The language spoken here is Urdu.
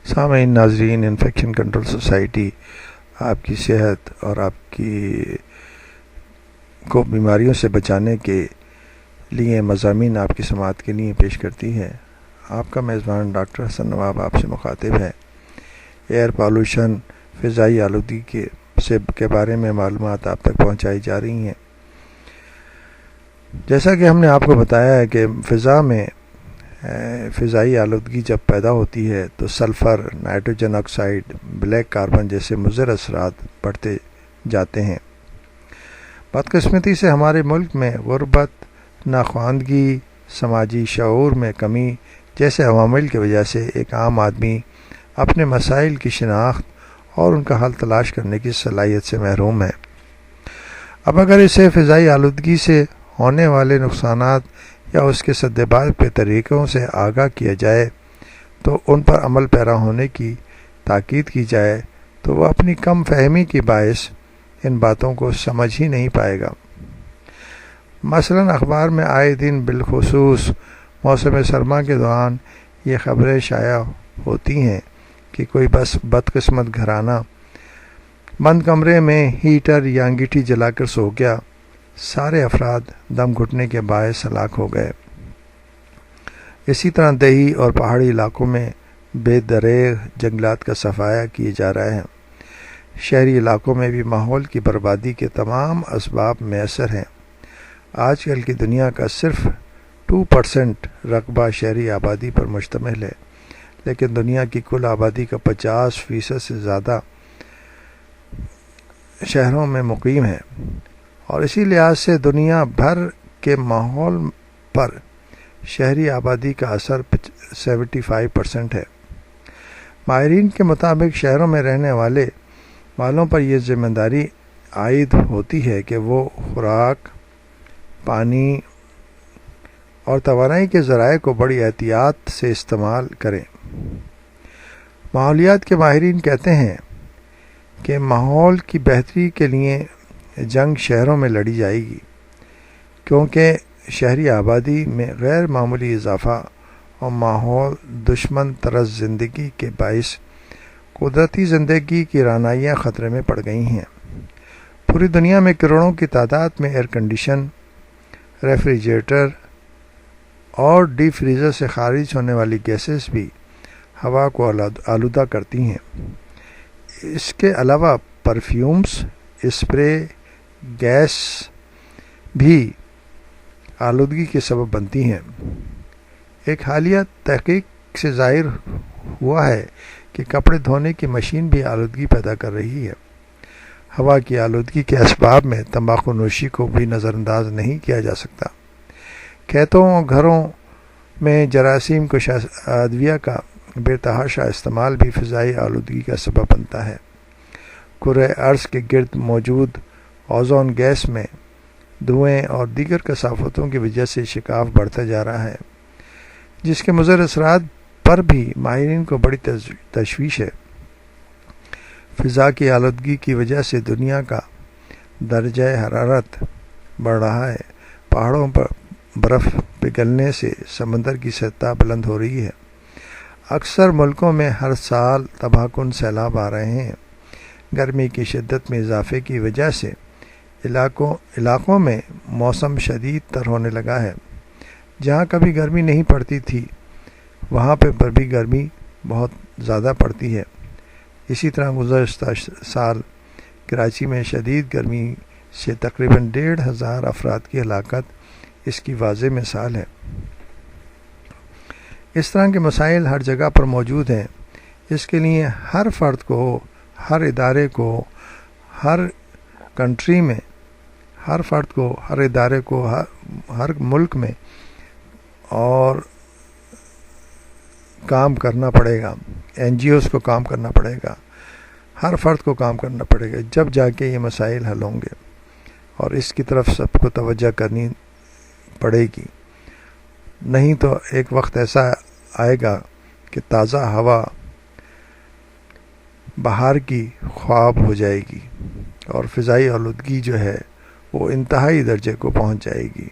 سامعین ناظرین، انفیکشن کنٹرول سوسائٹی آپ کی صحت اور آپ کی کو بیماریوں سے بچانے کے لیے مضامین آپ کی سماعت کے لیے پیش کرتی ہے۔ آپ کا میزبان ڈاکٹر حسن نواب آپ سے مخاطب ہے۔ ایئر پالوشن، فضائی آلودگی کے بارے میں معلومات آپ تک پہنچائی جا رہی ہیں۔ جیسا کہ ہم نے آپ کو بتایا ہے کہ فضائی آلودگی جب پیدا ہوتی ہے تو sulphur, nitrogen oxide, black carbon جیسے مضر اثرات بڑھتے جاتے ہیں۔ بدقسمتی سے ہمارے ملک میں غربت، ناخواندگی، سماجی شعور میں کمی جیسے عوامل کی وجہ سے ایک عام آدمی اپنے مسائل کی شناخت اور ان کا حل تلاش کرنے کی صلاحیت سے محروم ہے۔ اب اگر اسے فضائی آلودگی سے ہونے والے نقصانات یا اس کے سدبال کے طریقوں سے آگاہ کیا جائے تو ان پر عمل پیرا ہونے کی تاکید کی جائے تو وہ اپنی کم فہمی کی باعث ان باتوں کو سمجھ ہی نہیں پائے گا۔ مثلا اخبار میں آئے دن بالخصوص موسم سرما کے دوران یہ خبریں شائع ہوتی ہیں کہ کوئی بس بدقسمت گھرانہ بند کمرے میں ہیٹر یا انگیٹھی جلا کر سو گیا، سارے افراد دم گھٹنے کے باعث ہلاک ہو گئے۔ اسی طرح دیہی اور پہاڑی علاقوں میں بے دریغ جنگلات کا صفایا کیے جا رہے ہیں۔ شہری علاقوں میں بھی ماحول کی بربادی کے تمام اسباب میسر ہیں۔ آج کل کی دنیا کا صرف 2% رقبہ شہری آبادی پر مشتمل ہے، لیکن دنیا کی کل آبادی کا 50% سے زیادہ شہروں میں مقیم ہے، اور اسی لحاظ سے دنیا بھر کے ماحول پر شہری آبادی کا اثر 75% ہے۔ ماہرین کے مطابق شہروں میں رہنے والوں پر یہ ذمہ داری عائد ہوتی ہے کہ وہ خوراک، پانی اور توانائی کے ذرائع کو بڑی احتیاط سے استعمال کریں۔ ماحولیات کے ماہرین کہتے ہیں کہ ماحول کی بہتری کے لیے جنگ شہروں میں لڑی جائے گی، کیونکہ شہری آبادی میں غیر معمولی اضافہ اور ماحول دشمن طرز زندگی کے باعث قدرتی زندگی کی رعنائیاں خطرے میں پڑ گئی ہیں۔ پوری دنیا میں کروڑوں کی تعداد میں ایئر کنڈیشن، ریفریجریٹر اور ڈی فریزر سے خارج ہونے والی گیسز بھی ہوا کو آلودہ کرتی ہیں۔ اس کے علاوہ پرفیومز، اسپرے گیس بھی آلودگی کے سبب بنتی ہیں۔ ایک حالیہ تحقیق سے ظاہر ہوا ہے کہ کپڑے دھونے کی مشین بھی آلودگی پیدا کر رہی ہے۔ ہوا کی آلودگی کے اسباب میں تمباکو نوشی کو بھی نظر انداز نہیں کیا جا سکتا۔ کھیتوں اور گھروں میں جراثیم کش ادویہ کا بے تحاشا استعمال بھی فضائی آلودگی کا سبب بنتا ہے۔ کرۂ ارض کے گرد موجود اوزون گیس میں دھوئیں اور دیگر کثافتوں کی وجہ سے شکاف بڑھتا جا رہا ہے، جس کے مضر اثرات پر بھی ماہرین کو بڑی تشویش ہے۔ فضا کی آلودگی کی وجہ سے دنیا کا درجہ حرارت بڑھ رہا ہے۔ پہاڑوں پر برف پگھلنے سے سمندر کی سطح بلند ہو رہی ہے۔ اکثر ملکوں میں ہر سال تباہ کن سیلاب آ رہے ہیں۔ گرمی کی شدت میں اضافے کی وجہ سے علاقوں میں موسم شدید تر ہونے لگا ہے۔ جہاں کبھی گرمی نہیں پڑتی تھی وہاں پر بھی گرمی بہت زیادہ پڑتی ہے۔ اسی طرح گزشتہ سال کراچی میں شدید گرمی سے تقریباً 1,500 افراد کی ہلاکت اس کی واضح مثال ہے۔ اس طرح کے مسائل ہر جگہ پر موجود ہیں۔ اس کے لیے ہر فرد کو، ہر ادارے کو، ہر کنٹری میں، ہر فرد کو، ہر ادارے کو، ہر ملک میں اور کام کرنا پڑے گا۔ NGOs کو کام کرنا پڑے گا، ہر فرد کو کام کرنا پڑے گا، جب جا کے یہ مسائل حل ہوں گے، اور اس کی طرف سب کو توجہ کرنی پڑے گی۔ نہیں تو ایک وقت ایسا آئے گا کہ تازہ ہوا بہار کی خواب ہو جائے گی اور فضائی آلودگی جو ہے وہ انتہائی درجے کو پہنچ جائے گی۔